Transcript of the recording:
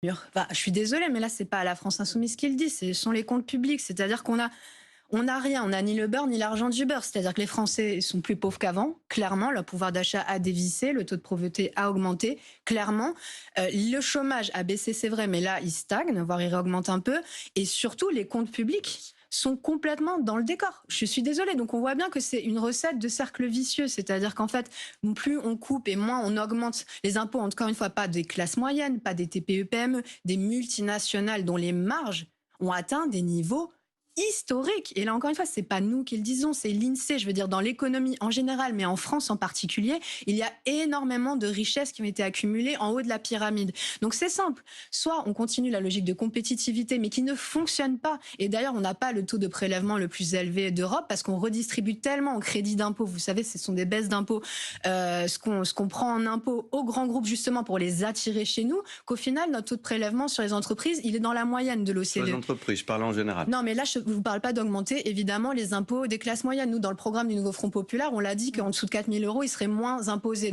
Enfin, je suis désolée, mais là, c'est pas la France insoumise qui le dit, ce sont les comptes publics. C'est-à-dire on n'a rien, on n'a ni le beurre ni l'argent du beurre. C'est-à-dire que les Français sont plus pauvres qu'avant, clairement. Le pouvoir d'achat a dévissé, le taux de pauvreté a augmenté, clairement. Le chômage a baissé, c'est vrai, mais là, il stagne, voire il réaugmente un peu. Et surtout, les comptes publics sont complètement dans le décor. Je suis désolée. Donc, on voit bien que c'est une recette de cercle vicieux. C'est-à-dire qu'en fait, plus on coupe et moins on augmente les impôts, encore une fois, pas des classes moyennes, pas des TPE-PME, des multinationales dont les marges ont atteint des niveaux historiques. Et là, encore une fois, c'est pas nous qui le disons, c'est l'INSEE. Je veux dire, dans l'économie en général, mais en France en particulier, il y a énormément de richesses qui ont été accumulées en haut de la pyramide. Donc, c'est simple. Soit on continue la logique de compétitivité, mais qui ne fonctionne pas. Et d'ailleurs, on n'a pas le taux de prélèvement le plus élevé d'Europe parce qu'on redistribue tellement en crédit d'impôt. Vous savez, ce sont des baisses d'impôts, ce qu'on prend en impôts aux grands groupes justement pour les attirer chez nous, qu'au final, notre taux de prélèvement sur les entreprises, il est dans la moyenne de Sur les l'OCDE. entreprises, je parle en général. Non, mais là, je ne vous parle pas d'augmenter, évidemment, les impôts des classes moyennes. Nous, dans le programme du Nouveau Front Populaire, on l'a dit qu'en dessous de 4 000 euros, ils seraient moins imposés.